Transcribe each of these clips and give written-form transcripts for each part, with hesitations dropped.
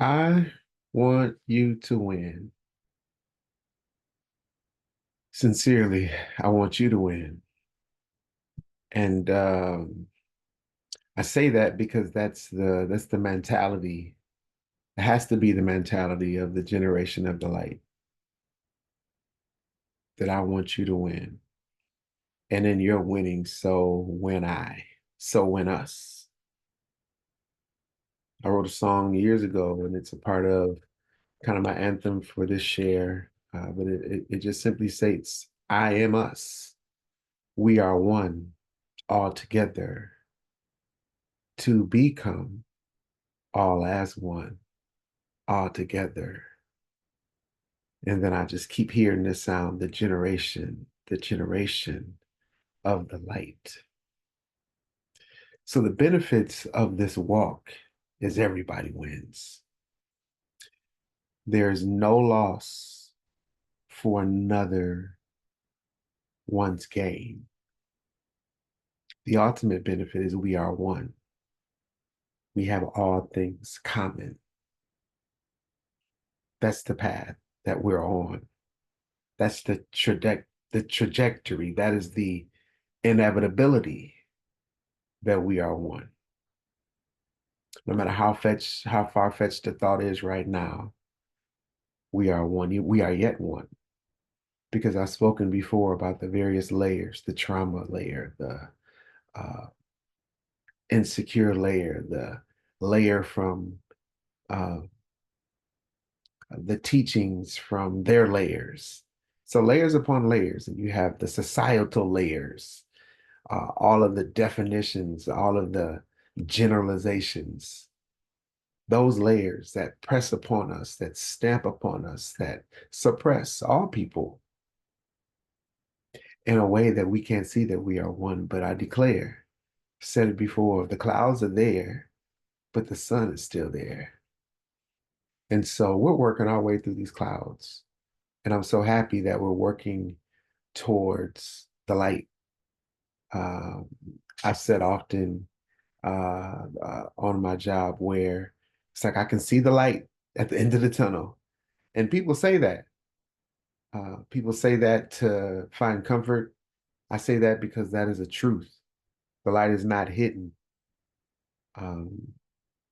I want you to win. Sincerely, I want you to win. And I say that because that's the mentality. It has to be the mentality of the generation of the light that I want you to win. And in your winning, so win I. So win us. I wrote a song years ago, and it's a part of kind of my anthem for this share. But it just simply states, I am us. We are one all together to become all as one, all together. And then I just keep hearing this sound, the generation of the light. So the benefits of this walk is everybody wins. There's no loss for another one's gain. The ultimate benefit is we are one. We have all things common. That's the path that we're on. That's the trajectory. That is the inevitability that we are one. No matter how far-fetched the thought is right now, we are one. We are yet one. Because I've spoken before about the various layers, the trauma layer, the uh, insecure layer, the layer from uh, the teachings from their layers. So layers upon layers, and you have the societal layers, all of the definitions, all of the generalizations, those layers that press upon us, that stamp upon us, that suppress all people in a way that we can't see that we are one. But I declare, said it before, the clouds are there, but the sun is still there. And so we're working our way through these clouds. And I'm so happy that we're working towards the light. Um, I've said often on my job where it's like I can see the light at the end of the tunnel. And people say that. People say that to find comfort. I say that because that is a truth. The light is not hidden um,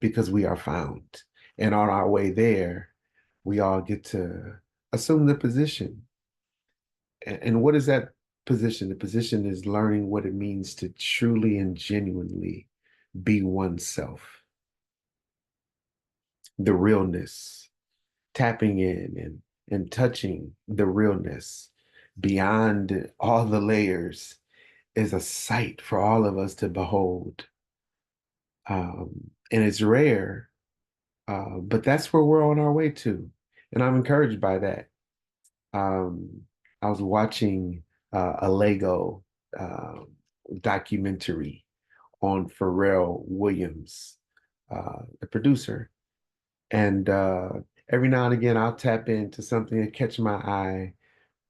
because we are found. And on our way there, we all get to assume the position. And what is that position? The position is learning what it means to truly and genuinely be oneself, the realness, tapping in and touching the realness beyond all the layers is a sight for all of us to behold. And it's rare, but that's where we're on our way to. And I'm encouraged by that. Um, I was watching a Lego uh, documentary on Pharrell Williams, the producer. And every now and again, I'll tap into something that catch my eye,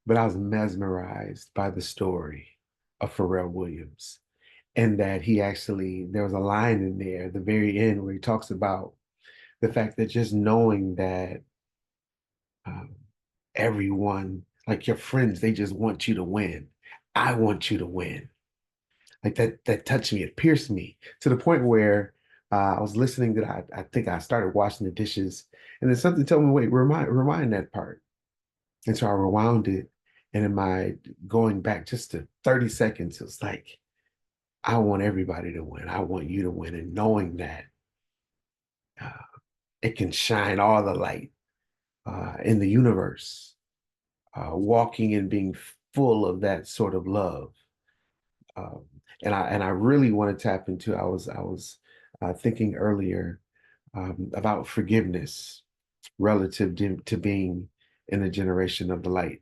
but I was mesmerized by the story of Pharrell Williams. And that there was a line in there at the very end where he talks about the fact that just knowing that um, everyone, like your friends, they just want you to win. I want you to win. Like that touched me, it pierced me to the point where I was listening to that. I think I started washing the dishes, and then something told me, wait, rewind that part. And so I rewound it, and in my going back just to 30 seconds, it was like, I want everybody to win. I want you to win, and knowing that uh, it can shine all the light in the universe, walking and being full of that sort of love. Um, and I really want to tap into. I was thinking earlier about forgiveness relative to being in the generation of the light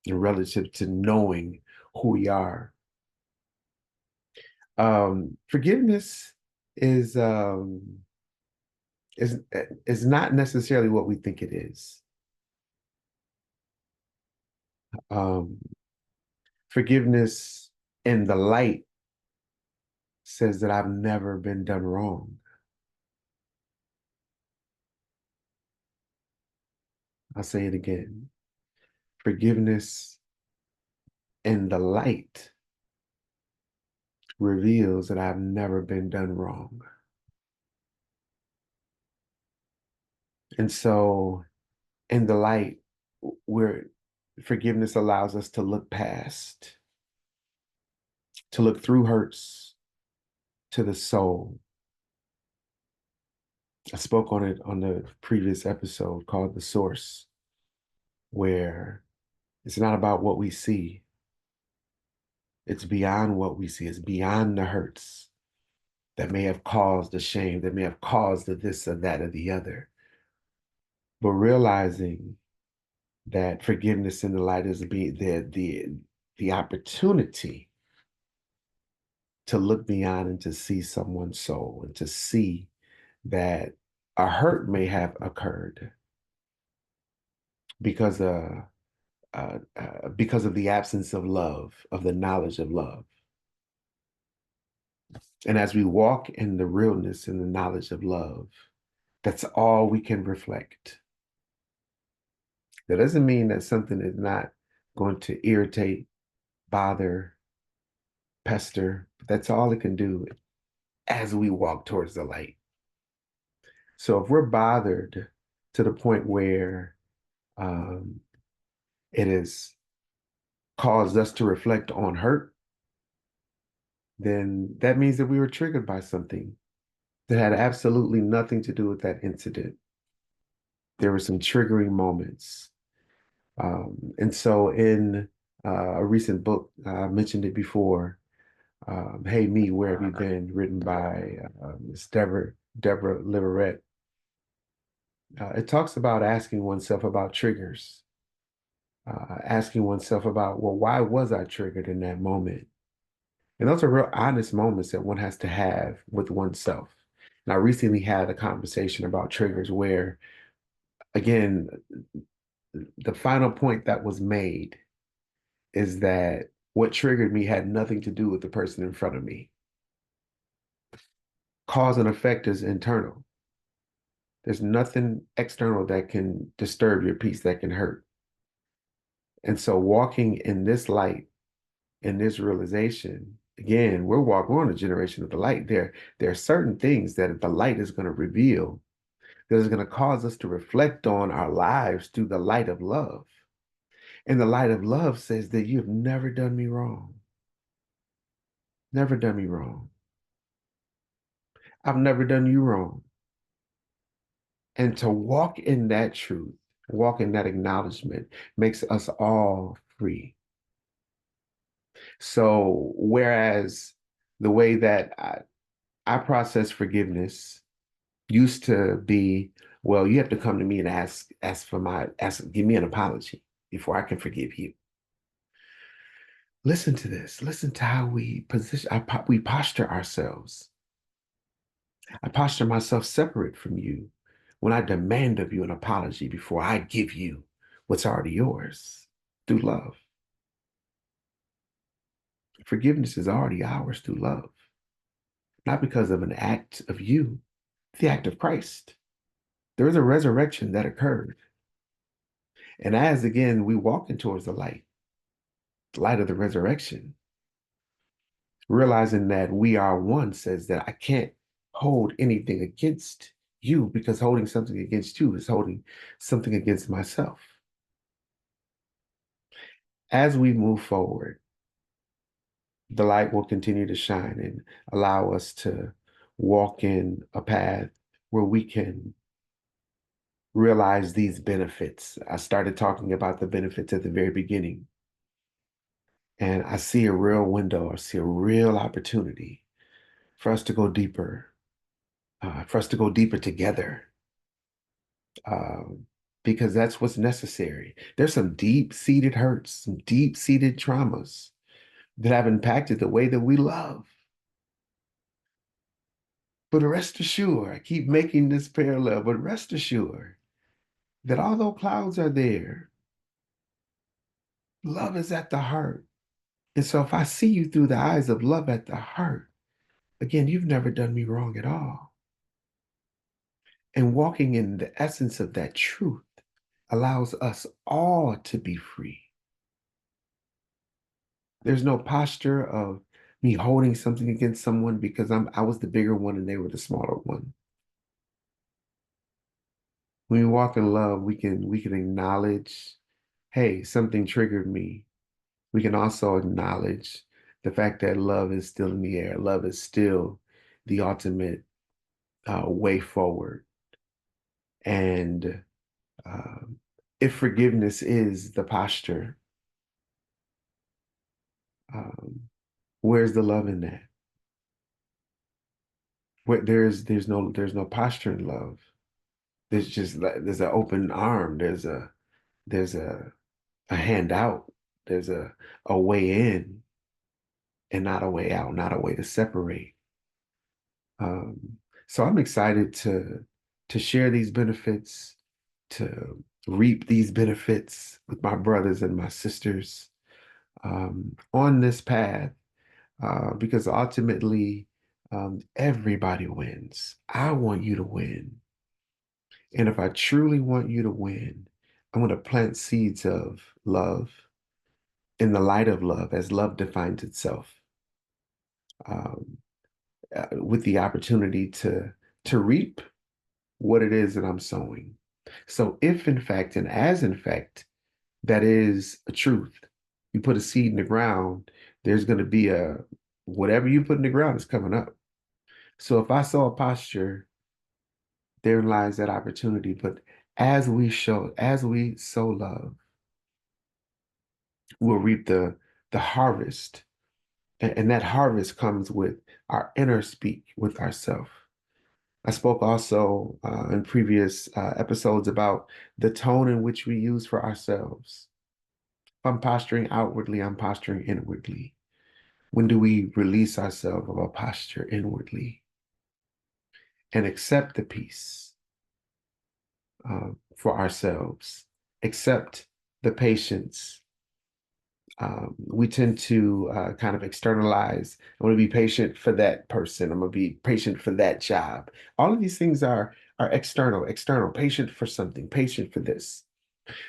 and relative to knowing who we are. Forgiveness is um, is is not necessarily what we think it is. Um, Forgiveness in the light says that I've never been done wrong. I'll say it again. Forgiveness in the light reveals that I've never been done wrong. And so in the light, where forgiveness allows us to look past, to look through hurts to the soul. I spoke on it on the previous episode called The Source, where it's not about what we see, it's beyond what we see, it's beyond the hurts that may have caused the shame, that may have caused the this or that or the other. But realizing that forgiveness in the light is the opportunity to look beyond and to see someone's soul and to see that a hurt may have occurred because because of the absence of love, of the knowledge of love. And as we walk in the realness and the knowledge of love, that's all we can reflect. That doesn't mean that something is not going to irritate, bother, pester. But that's all it can do as we walk towards the light. So if we're bothered to the point where um, it has caused us to reflect on hurt, then that means that we were triggered by something that had absolutely nothing to do with that incident. There were some triggering moments. And so in a recent book, I mentioned it before, Hey Me, Where Have You Been, written by Miss Deborah Liverette. It talks about asking oneself about triggers, asking oneself about, well, why was I triggered in that moment? And those are real honest moments that one has to have with oneself. And I recently had a conversation about triggers where, again, the final point that was made is that what triggered me had nothing to do with the person in front of me. Cause and effect is internal. There's nothing external that can disturb your peace, that can hurt. And so walking in this light, in this realization, again, we're on a generation of the light. There are certain things that the light is going to reveal that is going to cause us to reflect on our lives through the light of love. And the light of love says that you have never done me wrong. Never done me wrong. I've never done you wrong. And to walk in that truth, walk in that acknowledgement makes us all free. So, whereas the way that I process forgiveness used to be, well, you have to come to me and give me an apology before I can forgive you. Listen to this. Listen to how we posture ourselves. I posture myself separate from you when I demand of you an apology before I give you what's already yours through love. Forgiveness is already ours through love, not because of an act of you, the act of Christ. There is a resurrection that occurred. And as again, we walk in towards the light of the resurrection, realizing that we are one says that I can't hold anything against you because holding something against you is holding something against myself. As we move forward, the light will continue to shine and allow us to walk in a path where we can realize these benefits. I started talking about the benefits at the very beginning, and I see a real window, I see a real opportunity for us to go deeper, for us to go deeper together, um, because that's what's necessary. There's some deep-seated hurts, some deep-seated traumas that have impacted the way that we love. But rest assured, I keep making this parallel, but rest assured that although clouds are there, love is at the heart. And so if I see you through the eyes of love at the heart, again, you've never done me wrong at all. And walking in the essence of that truth allows us all to be free. There's no posture of me holding something against someone because I was the bigger one and they were the smaller one. When we walk in love, we can acknowledge, hey, something triggered me. We can also acknowledge the fact that love is still in the air. Love is still the ultimate way forward. And um, if forgiveness is the posture, um, where's the love in that? Where there's no posture in love. There's just there's an open arm. There's a handout. There's a way in and not a way out, not a way to separate. Um, so I'm excited to share these benefits, to reap these benefits with my brothers and my sisters on this path, because ultimately everybody wins. I want you to win. And if I truly want you to win, I'm going to plant seeds of love in the light of love as love defines itself, um, with the opportunity to reap what it is that I'm sowing. So if in fact, and as in fact, that is a truth, you put a seed in the ground, there's going to be whatever you put in the ground is coming up. So if I sow a posture, therein lies that opportunity. But as we sow love, we'll reap the harvest. And that harvest comes with our inner speak with ourself. I spoke also in previous episodes about the tone in which we use for ourselves. If I'm posturing outwardly, I'm posturing inwardly. When do we release ourselves of a posture inwardly and accept the peace for ourselves, accept the patience? We tend to kind of externalize. I'm going to be patient for that person. I'm going to be patient for that job. All of these things are external, patient for something, patient for this.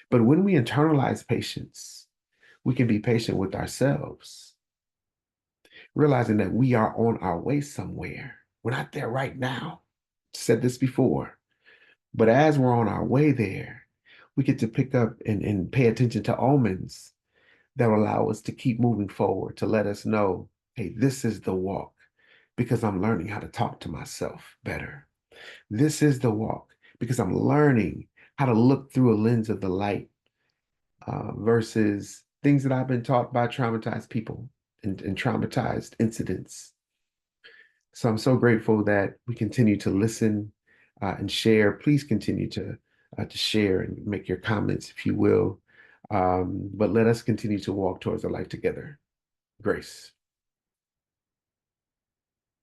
But when we internalize patience, we can be patient with ourselves, realizing that we are on our way somewhere. We're not there right now. Said this before, but as we're on our way there, we get to pick up and pay attention to omens that will allow us to keep moving forward, to let us know, hey, this is the walk because I'm learning how to talk to myself better. This is the walk because I'm learning how to look through a lens of the light, versus things that I've been taught by traumatized people and traumatized incidents. So I'm so grateful that we continue to listen and share. Please continue to share and make your comments, if you will. But let us continue to walk towards a life together. Grace.